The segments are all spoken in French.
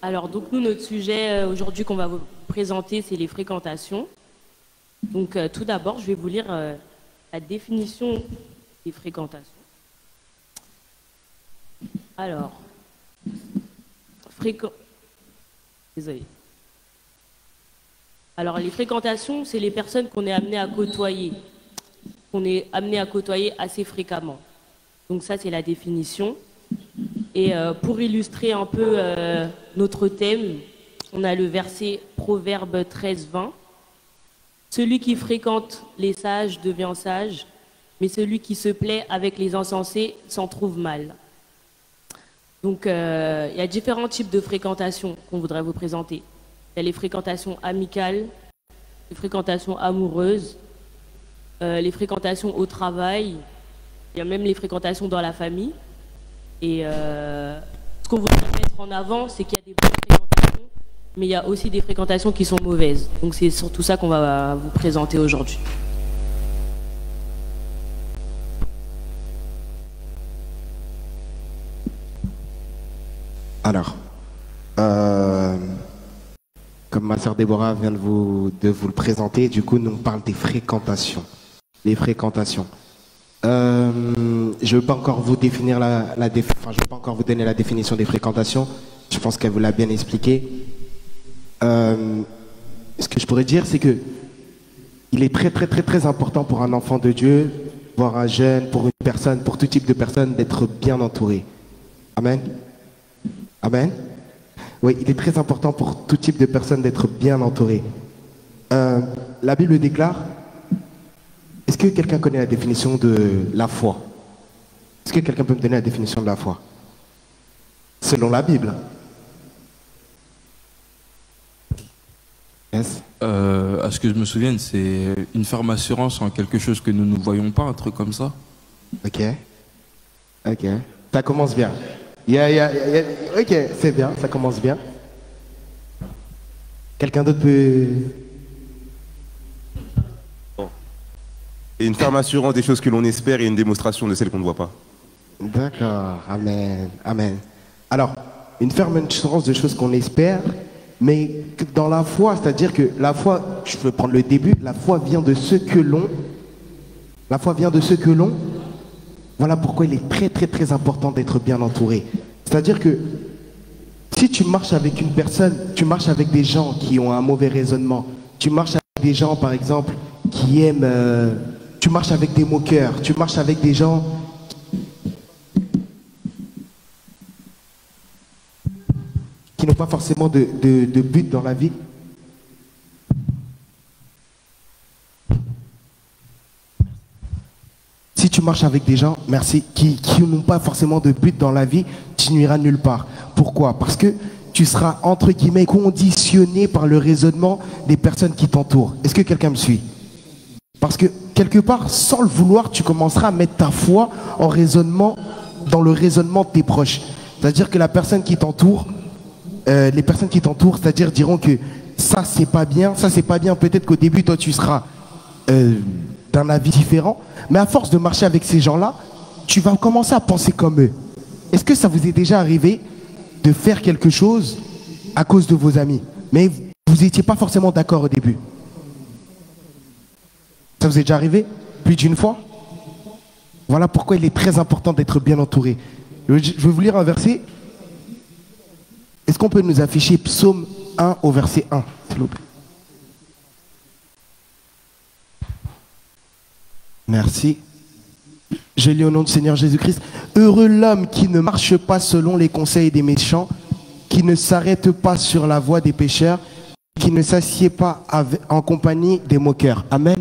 Alors, donc nous, notre sujet aujourd'hui qu'on va vous présenter, c'est les fréquentations. Donc, tout d'abord, je vais vous lire la définition des fréquentations. Alors, Désolé. Alors, les fréquentations, c'est les personnes qu'on est amené à côtoyer, assez fréquemment. Donc ça, c'est la définition. Et pour illustrer un peu notre thème, on a le verset Proverbe 13-20. Celui qui fréquente les sages devient sage, mais celui qui se plaît avec les insensés s'en trouve mal. Donc, il y a différents types de fréquentations qu'on voudrait vous présenter. Il y a les fréquentations amicales, les fréquentations amoureuses, les fréquentations au travail, il y a même les fréquentations dans la famille. Et ce qu'on voudrait mettre en avant, c'est qu'il y a des bonnes fréquentations, mais il y a aussi des fréquentations qui sont mauvaises. Donc c'est surtout ça qu'on va vous présenter aujourd'hui. Alors, comme ma sœur Déborah vient de vous le présenter, du coup, nous on parle des fréquentations. Les fréquentations. Je ne veux pas encore vous définir je vais pas encore vous donner la définition des fréquentations. Je pense qu'elle vous l'a bien expliqué. Ce que je pourrais dire, c'est que il est très important pour un enfant de Dieu, voire un jeune, pour une personne, pour tout type de personne, d'être bien entouré. Amen. Amen. Oui, il est très important pour tout type de personne d'être bien entouré. La Bible déclare. Est-ce que quelqu'un connaît la définition de la foi? Est-ce que quelqu'un peut me donner la définition de la foi? Selon la Bible. Yes. À ce que je me souvienne, c'est une ferme assurance en quelque chose que nous ne voyons pas, un truc comme ça. Ok. Ok. Ça commence bien. Ok, c'est bien, ça commence bien. Quelqu'un d'autre peut... Et une ferme assurance des choses que l'on espère et une démonstration de celles qu'on ne voit pas. D'accord, amen, amen. Alors, une ferme assurance de choses qu'on espère, mais dans la foi, c'est-à-dire que la foi, je veux prendre le début, la foi vient de ce que l'on... La foi vient de ce que l'on... Voilà pourquoi il est très important d'être bien entouré. C'est-à-dire que si tu marches avec une personne, tu marches avec des gens qui ont un mauvais raisonnement, tu marches avec des gens, par exemple, qui aiment... tu marches avec des moqueurs, tu marches avec des gens qui n'ont pas forcément de but dans la vie. Si tu marches avec des gens, merci, qui n'ont pas forcément de but dans la vie, tu n'iras nulle part. Pourquoi? Parce que tu seras, entre guillemets, conditionné par le raisonnement des personnes qui t'entourent. Est-ce que quelqu'un me suit? Parce que, quelque part, sans le vouloir, tu commenceras à mettre ta foi en raisonnement, dans le raisonnement de tes proches. C'est-à-dire que la personne qui t'entoure, les personnes qui t'entourent, c'est-à-dire diront que ça c'est pas bien, ça c'est pas bien. Peut-être qu'au début, toi tu seras d'un avis différent, mais à force de marcher avec ces gens-là, tu vas commencer à penser comme eux. Est-ce que ça vous est déjà arrivé de faire quelque chose à cause de vos amis, mais vous n'étiez pas forcément d'accord au début? Ça vous est déjà arrivé plus d'une fois? Voilà pourquoi il est très important d'être bien entouré. Je vais vous lire un verset. Est-ce qu'on peut nous afficher Psaume 1 au verset 1, s'il vous plaît? Merci. Je lis au nom du Seigneur Jésus-Christ. Heureux l'homme qui ne marche pas selon les conseils des méchants, qui ne s'arrête pas sur la voie des pécheurs, qui ne s'assied pas en compagnie des moqueurs. Amen.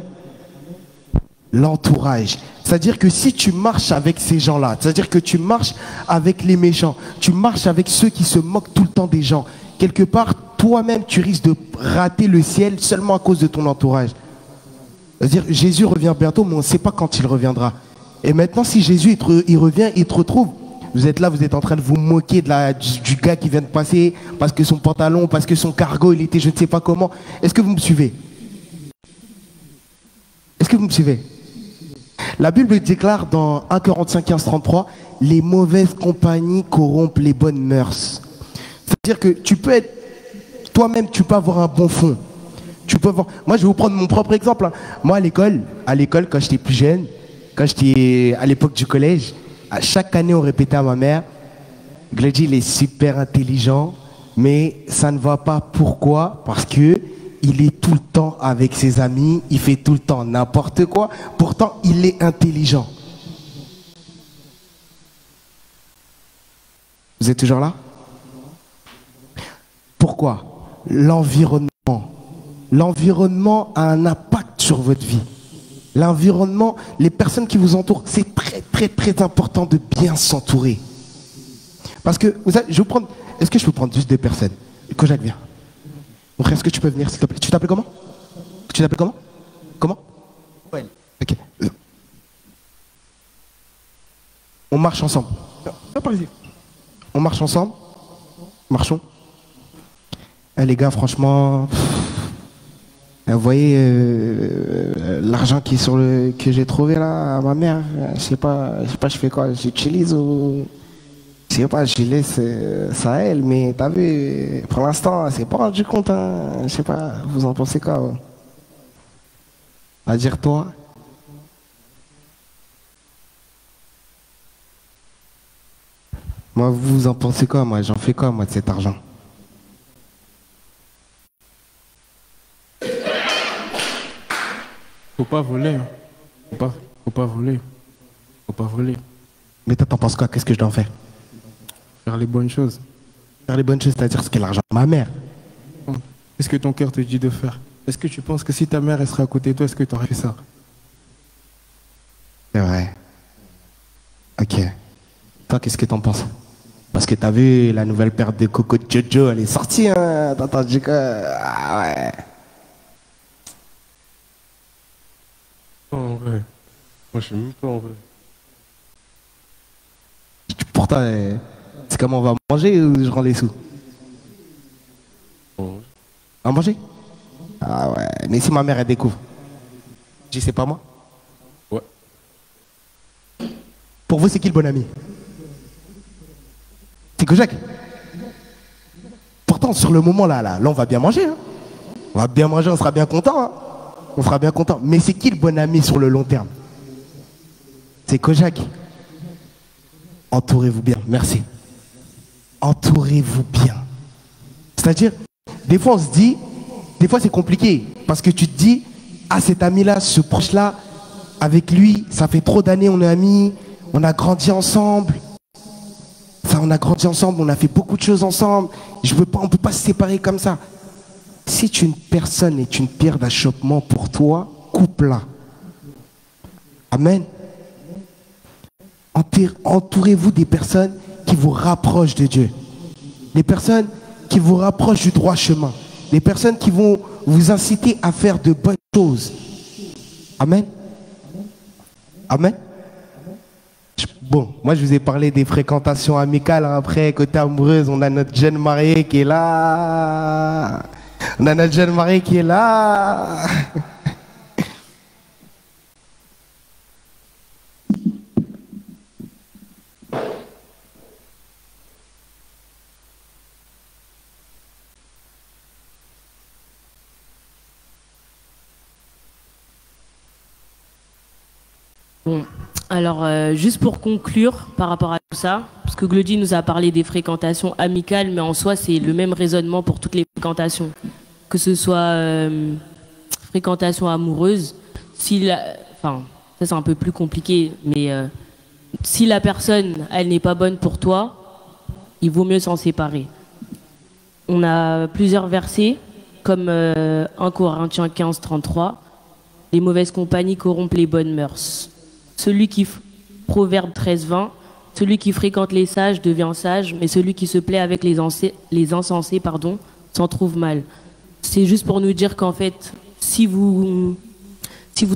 L'entourage. C'est-à-dire que si tu marches avec ces gens-là, c'est-à-dire que tu marches avec les méchants, tu marches avec ceux qui se moquent tout le temps des gens, quelque part, toi-même, tu risques de rater le ciel seulement à cause de ton entourage. C'est-à-dire, Jésus revient bientôt, mais on ne sait pas quand il reviendra. Et maintenant, si Jésus il revient, il te retrouve. Vous êtes là, vous êtes en train de vous moquer du gars qui vient de passer, parce que son pantalon, parce que son cargo, il était je ne sais pas comment. Est-ce que vous me suivez? Est-ce que vous me suivez? La Bible déclare dans 1 Corinthiens 15, 33, les mauvaises compagnies corrompent les bonnes mœurs. C'est-à-dire que tu peux être toi-même, tu peux avoir un bon fond. Tu peux avoir... Moi, je vais vous prendre mon propre exemple, hein. Moi, à l'école, quand j'étais plus jeune, quand j'étais à l'époque du collège, à chaque année, on répétait à ma mère, Glady, il est super intelligent, mais ça ne va pas. Pourquoi? Parce que il est tout le temps avec ses amis, il fait tout le temps n'importe quoi. Pourtant, il est intelligent. Vous êtes toujours là? Pourquoi? L'environnement. L'environnement a un impact sur votre vie. L'environnement, les personnes qui vous entourent, c'est très, très, très important de bien s'entourer. Parce que, vous savez, je vais vous prendre... Est-ce que je peux prendre juste 2 personnes? Kojak, viens. Mon frère, est-ce que tu peux venir, s'il te plaît? Tu t'appelles comment? Tu t'appelles comment? Comment? Ouais. Ok. On marche ensemble. Non, par ici. On marche ensemble. Marchons. Eh, les gars, franchement... Vous voyez l'argent qui est sur le que j'ai trouvé là à ma mère, je sais pas je fais quoi, j'utilise ou je sais pas, je laisse ça à elle, mais t'as vu, pour l'instant c'est pas rendu compte, hein. Je sais pas, vous en pensez quoi, ouais. À dire toi. Moi, vous en pensez quoi? Moi, j'en fais quoi, moi, de cet argent? Faut pas voler. Hein. Faut pas voler. Faut pas voler. Mais toi, t'en penses quoi? Qu'est-ce que je dois en faire? Faire les bonnes choses. Faire les bonnes choses, c'est-à-dire ce qu'est l'argent de ma mère. Qu'est-ce que ton cœur te dit de faire? Est-ce que tu penses que si ta mère elle serait à côté de toi, est-ce que tu aurais fait ça? C'est vrai. Ok. Toi, qu'est-ce que t'en penses? Parce que t'as vu, la nouvelle paire de Coco de Jojo, elle est sortie, hein? T'as entendu quoi? Ah ouais. En vrai. Moi, je suis même pas en vrai. Pourtant, c'est comment on va manger ou je rends les sous? Bon. À manger? Ah ouais. Mais si ma mère, elle découvre, je dis, c'est pas moi? Ouais. Pour vous, c'est qui le bon ami? C'est Kojak. Pourtant, sur le moment, là, on va bien manger, hein? On va bien manger, on sera bien content, hein? On sera bien content. Mais c'est qui le bon ami sur le long terme? C'est Kojak. Entourez-vous bien. Merci. Entourez-vous bien. C'est-à-dire, des fois on se dit, des fois c'est compliqué. Parce que tu te dis, ah cet ami-là, ce proche-là, avec lui, ça fait trop d'années, on est amis, on a grandi ensemble. Ça, on a grandi ensemble, on a fait beaucoup de choses ensemble. On ne peut pas se séparer comme ça. Si une personne est une pierre d'achoppement pour toi, coupe-la. Amen. Entourez-vous des personnes qui vous rapprochent de Dieu. Des personnes qui vous rapprochent du droit chemin. Des personnes qui vont vous inciter à faire de bonnes choses. Amen. Amen. Bon, moi je vous ai parlé des fréquentations amicales. Après, côté amoureuse, on a notre jeune marié qui est là. On a notre jeune marié qui est là. Bon, alors juste pour conclure par rapport à tout ça, parce que Glody nous a parlé des fréquentations amicales, mais en soi c'est le même raisonnement pour toutes les fréquentations, que ce soit fréquentation amoureuse, enfin ça c'est un peu plus compliqué, mais si la personne elle n'est pas bonne pour toi, il vaut mieux s'en séparer. On a plusieurs versets, comme 1 Corinthiens 15, 33, les mauvaises compagnies corrompent les bonnes mœurs. Proverbe 13, 20, celui qui fréquente les sages devient sage, mais celui qui se plaît avec les insensés, s'en trouve mal. C'est juste pour nous dire qu'en fait, si vous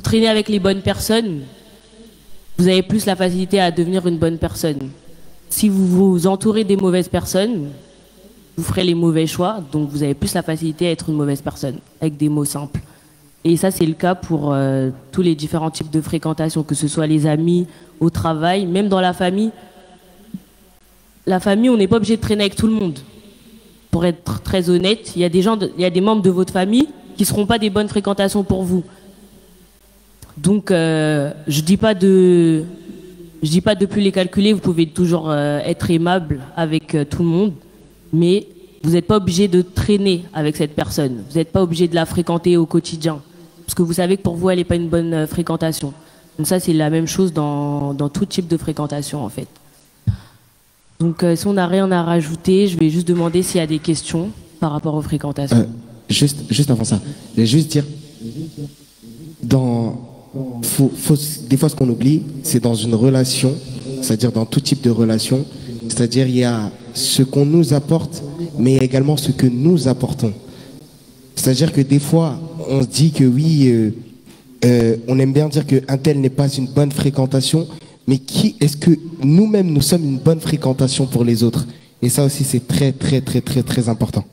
traînez avec les bonnes personnes, vous avez plus la facilité à devenir une bonne personne. Si vous vous entourez des mauvaises personnes, vous ferez les mauvais choix, donc vous avez plus la facilité à être une mauvaise personne, avec des mots simples. Et ça, c'est le cas pour tous les différents types de fréquentation, que ce soit les amis, au travail, même dans la famille. La famille, on n'est pas obligé de traîner avec tout le monde. pour être très honnête, il y a il y a des membres de votre famille qui seront pas des bonnes fréquentations pour vous. Donc, je dis pas de plus les calculer. Vous pouvez toujours être aimable avec tout le monde, mais vous n'êtes pas obligé de traîner avec cette personne. Vous n'êtes pas obligé de la fréquenter au quotidien, parce que vous savez que pour vous, elle n'est pas une bonne fréquentation. Donc ça, c'est la même chose dans tout type de fréquentation, en fait. Donc, si on n'a rien à rajouter, je vais juste demander s'il y a des questions par rapport aux fréquentations. Juste avant ça, je vais juste dire, des fois ce qu'on oublie, c'est dans une relation, c'est-à-dire dans tout type de relation, c'est-à-dire il y a ce qu'on nous apporte, mais il y a également ce que nous apportons. C'est-à-dire que des fois, on se dit que oui, on aime bien dire qu'un tel n'est pas une bonne fréquentation, mais est-ce que nous-mêmes, nous sommes une bonne fréquentation pour les autres? Et ça aussi, c'est très, très, très, très, très important.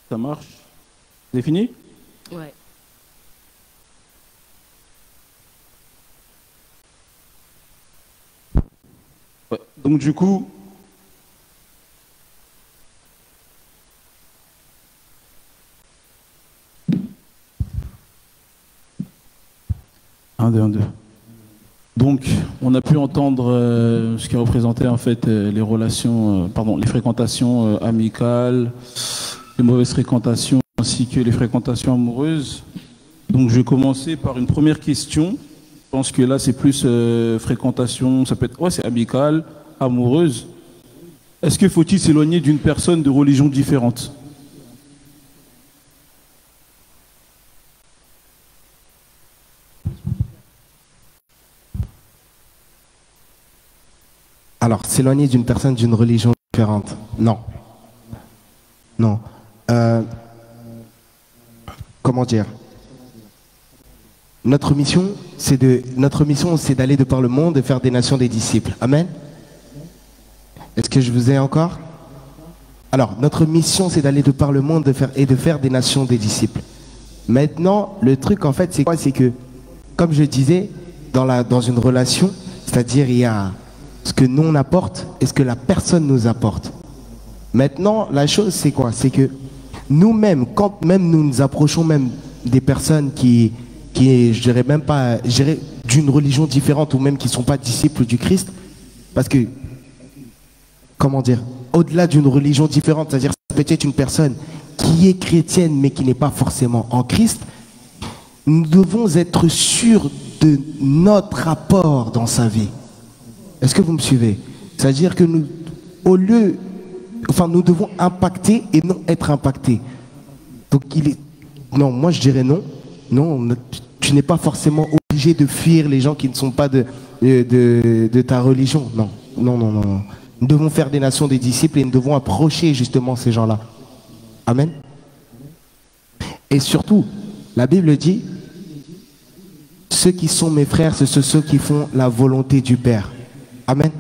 Ça marche? C'est fini? Ouais. Ouais. Donc du coup, un, deux. Donc, on a pu entendre ce qui représentait en fait les relations, les fréquentations amicales, les mauvaises fréquentations ainsi que les fréquentations amoureuses. Donc, je vais commencer par une première question. Je pense que là, c'est plus fréquentation, ça peut être, c'est amical, amoureuse. Est-ce que faut-il s'éloigner d'une personne de religion différente? Alors, s'éloigner d'une personne d'une religion différente, non. Non. Comment dire? Notre mission, c'est d'aller de par le monde et faire des nations des disciples. Amen. Est-ce que je vous ai encore? Alors, notre mission, c'est d'aller de par le monde et de faire des nations des disciples. Maintenant, le truc, en fait, c'est quoi? C'est que, comme je disais, dans une relation, c'est-à-dire, il y a ce que nous on apporte et ce que la personne nous apporte. Maintenant, la chose, c'est quoi? C'est que nous-mêmes, quand même nous nous approchons même des personnes qui je dirais même pas, d'une religion différente ou même qui ne sont pas disciples du Christ, parce que, comment dire, au-delà d'une religion différente, c'est-à-dire peut-être une personne qui est chrétienne mais qui n'est pas forcément en Christ, nous devons être sûrs de notre apport dans sa vie. Est-ce que vous me suivez? C'est-à-dire que nous devons impacter et non être impactés. Donc non, moi je dirais non. Non, tu n'es pas forcément obligé de fuir les gens qui ne sont pas de ta religion. Non. Nous devons faire des nations des disciples et nous devons approcher justement ces gens-là. Amen. Et surtout, la Bible dit, ceux qui sont mes frères, ce sont ceux qui font la volonté du Père. Amen.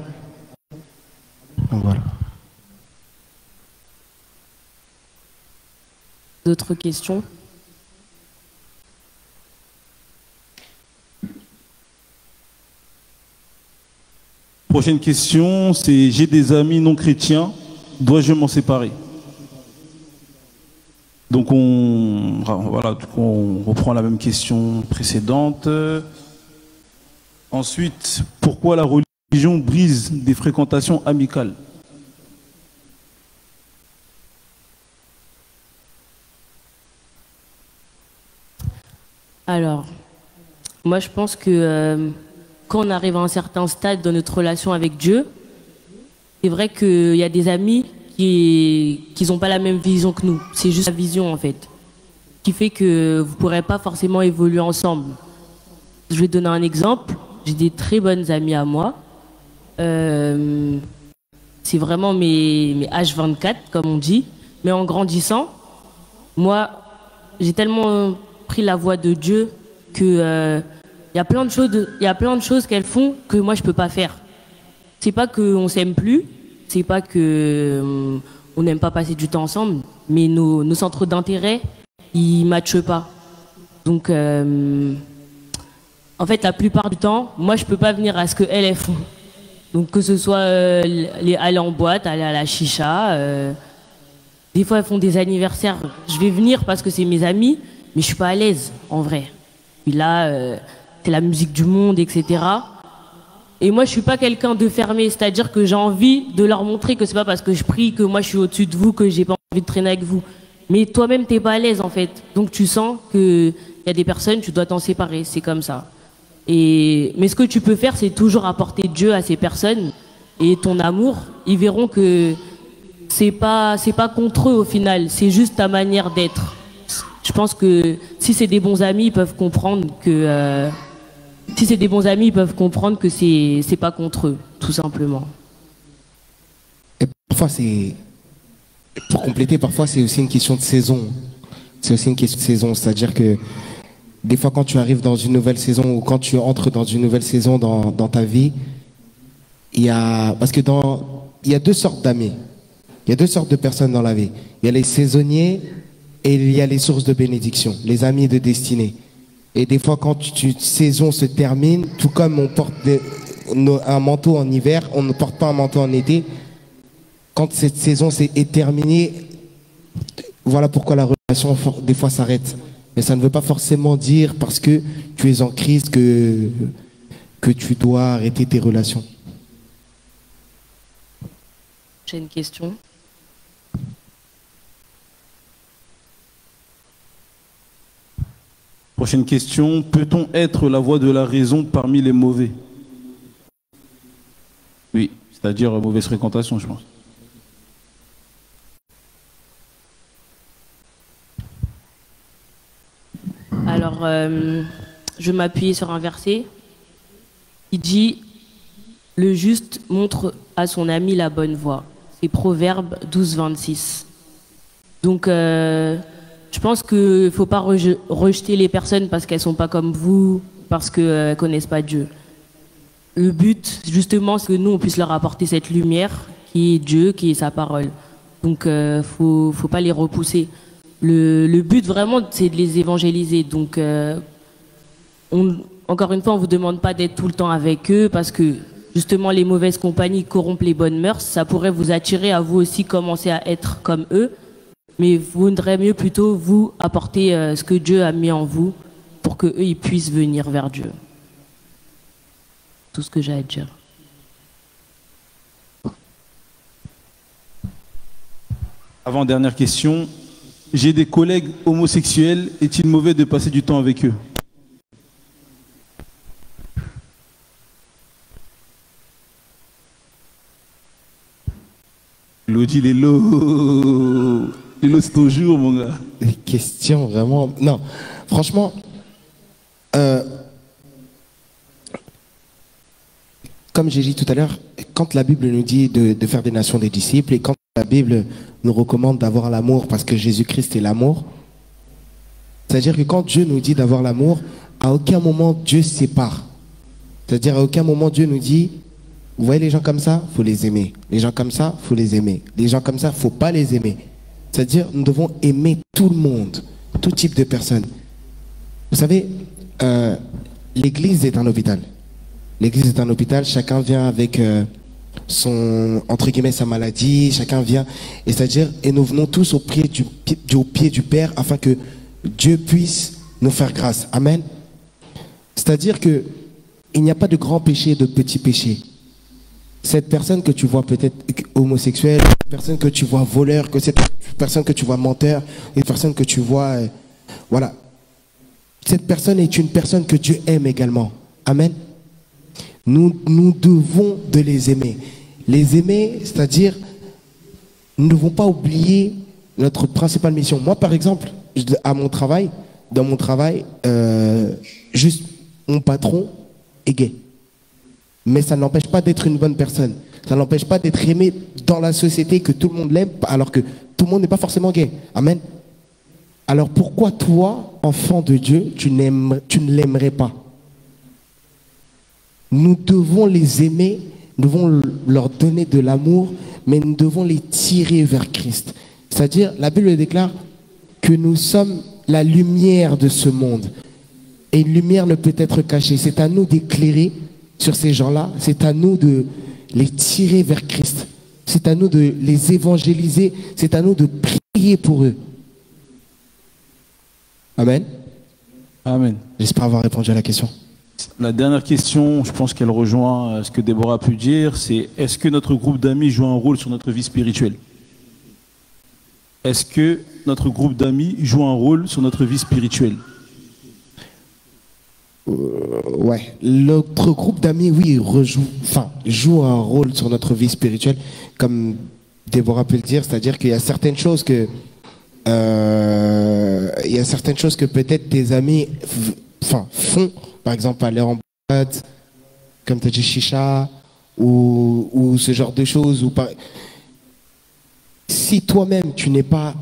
Donc voilà. D'autres questions? Prochaine question, c'est: j'ai des amis non chrétiens, dois-je m'en séparer? Donc on reprend la même question précédente. Ensuite, pourquoi la religion brise des fréquentations amicales? Alors, moi je pense que quand on arrive à un certain stade dans notre relation avec Dieu, c'est vrai qu'il y a des amis qui n'ont pas la même vision que nous. C'est juste la vision en fait, qui fait que vous ne pourrez pas forcément évoluer ensemble. Je vais donner un exemple. J'ai des très bonnes amies à moi. C'est vraiment mes H24, comme on dit. Mais en grandissant, moi, j'ai tellement pris la voie de Dieu que il y a plein de choses qu'elles font que moi je peux pas faire. C'est pas qu'on s'aime plus, c'est pas que on n'aime pas passer du temps ensemble, mais nos centres d'intérêt ils matchent pas. Donc En fait, la plupart du temps, moi, je peux pas venir à ce que elles font. Donc, que ce soit aller en boîte, aller à la chicha. Des fois, elles font des anniversaires. Je vais venir parce que c'est mes amis, mais je suis pas à l'aise, en vrai. Puis là, c'est la musique du monde, etc. Et moi, je suis pas quelqu'un de fermé. C'est-à-dire que j'ai envie de leur montrer que c'est pas parce que je prie que moi, je suis au-dessus de vous, que j'ai pas envie de traîner avec vous. Mais toi-même, t'es pas à l'aise, en fait. Donc, tu sens que y a des personnes, tu dois t'en séparer. C'est comme ça. Mais ce que tu peux faire, c'est toujours apporter Dieu à ces personnes et ton amour. Ils verront que c'est pas contre eux au final, c'est juste ta manière d'être. Je pense que si c'est des bons amis, ils peuvent comprendre que c'est pas contre eux, tout simplement. Et parfois pour compléter, parfois c'est aussi une question de saison. C'est aussi une question de saison, c'est-à-dire que des fois, quand tu arrives dans une nouvelle saison ou quand tu entres dans une nouvelle saison dans ta vie, il y a deux sortes d'amis. Il y a deux sortes de personnes dans la vie. Il y a les saisonniers et il y a les sources de bénédiction, les amis de destinée. Et des fois, quand une saison se termine, tout comme on porte un manteau en hiver, on ne porte pas un manteau en été. Quand cette saison est terminée, voilà pourquoi la relation, des fois, s'arrête. Mais ça ne veut pas forcément dire parce que tu es en crise que tu dois arrêter tes relations. J'ai une question. Prochaine question. Peut-on être la voix de la raison parmi les mauvais? Oui, c'est-à-dire mauvaise fréquentation, je pense. Alors, je m'appuie sur un verset qui dit « Le juste montre à son ami la bonne voie ». C'est Proverbe 12, 26. Donc, je pense qu'il ne faut pas rejeter les personnes parce qu'elles ne sont pas comme vous, parce qu'elles ne connaissent pas Dieu. Le but, justement, c'est que nous, on puisse leur apporter cette lumière qui est Dieu, qui est sa parole. Donc, faut pas les repousser. Le but, vraiment, c'est de les évangéliser. Donc, encore une fois, on ne vous demande pas d'être tout le temps avec eux parce que, justement, les mauvaises compagnies corrompent les bonnes mœurs. Ça pourrait vous attirer à vous aussi commencer à être comme eux. Mais vous voudrez mieux plutôt vous apporter ce que Dieu a mis en vous pour qu'eux, ils puissent venir vers Dieu. Tout ce que j'ai à dire. Avant-dernière question. J'ai des collègues homosexuels. Est-il mauvais de passer du temps avec eux? Lodi, les lots. Les lots, c'est toujours, mon gars. Des questions vraiment... Non, franchement, comme j'ai dit tout à l'heure, quand la Bible nous dit de faire des nations des disciples et quand la Bible nous recommande d'avoir l'amour parce que Jésus-Christ est l'amour, c'est-à-dire que quand Dieu nous dit d'avoir l'amour, à aucun moment Dieu sépare. C'est-à-dire à aucun moment Dieu nous dit, vous voyez les gens comme ça, il faut les aimer. Les gens comme ça, il faut les aimer. Les gens comme ça, il ne faut pas les aimer. C'est-à-dire nous devons aimer tout le monde, tout type de personnes. Vous savez, l'Église est un hôpital. L'Église est un hôpital, chacun vient avec entre guillemets, sa maladie, chacun vient, et c'est-à-dire, et nous venons tous au pied du Père afin que Dieu puisse nous faire grâce. Amen. C'est-à-dire que il n'y a pas de grands péchés et de petits péchés. Cette personne que tu vois peut-être homosexuelle, cette personne que tu vois voleur, que cette personne que tu vois menteur, une personne que tu vois, voilà. Cette personne est une personne que Dieu aime également. Amen. Nous devons de les aimer. Les aimer, c'est-à-dire, nous ne devons pas oublier notre principale mission. Moi, par exemple, dans mon travail, juste mon patron est gay. Mais ça n'empêche pas d'être une bonne personne. Ça n'empêche pas d'être aimé dans la société, que tout le monde l'aime, alors que tout le monde n'est pas forcément gay. Amen. Alors pourquoi toi, enfant de Dieu, tu ne l'aimerais pas? Nous devons les aimer, nous devons leur donner de l'amour, mais nous devons les tirer vers Christ. C'est-à-dire, la Bible déclare que nous sommes la lumière de ce monde. Et une lumière ne peut être cachée. C'est à nous d'éclairer sur ces gens-là. C'est à nous de les tirer vers Christ. C'est à nous de les évangéliser. C'est à nous de prier pour eux. Amen. Amen. J'espère avoir répondu à la question. La dernière question, je pense qu'elle rejoint ce que Déborah a pu dire, c'est est-ce que notre groupe d'amis joue un rôle sur notre vie spirituelle? Est-ce que notre groupe d'amis joue un rôle sur notre vie spirituelle? Ouais, notre groupe d'amis, oui, joue un rôle sur notre vie spirituelle, comme Déborah peut le dire, c'est-à-dire qu'il y a certaines choses que peut-être tes amis font, par exemple aller en boîte, comme tu as dit chicha, ou ce genre de choses. Si toi-même tu n'es pas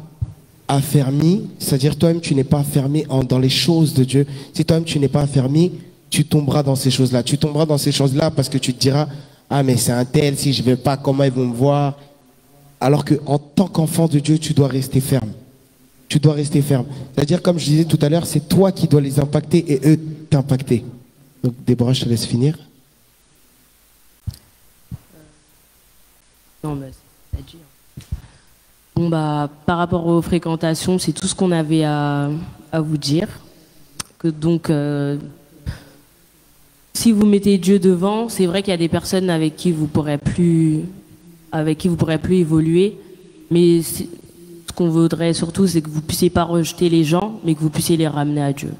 affermi, c'est-à-dire toi-même tu n'es pas affermi dans les choses de Dieu, si toi-même tu n'es pas affermi, tu tomberas dans ces choses-là. Tu tomberas dans ces choses-là parce que tu te diras, ah mais c'est un tel, si je ne vais pas, comment ils vont me voir? Alors qu'en tant qu'enfant de Dieu, tu dois rester ferme. Tu dois rester ferme. C'est-à-dire, comme je disais tout à l'heure, c'est toi qui dois les impacter et eux t'impacter. Donc Déborah, je te laisse finir. Non, mais c'est dur. Bon, bah, par rapport aux fréquentations, c'est tout ce qu'on avait à vous dire. Que donc, si vous mettez Dieu devant, c'est vrai qu'il y a des personnes avec qui vous pourrez plus évoluer, mais ce qu'on voudrait surtout, c'est que vous puissiez pas rejeter les gens, mais que vous puissiez les ramener à Dieu.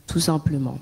Tout simplement.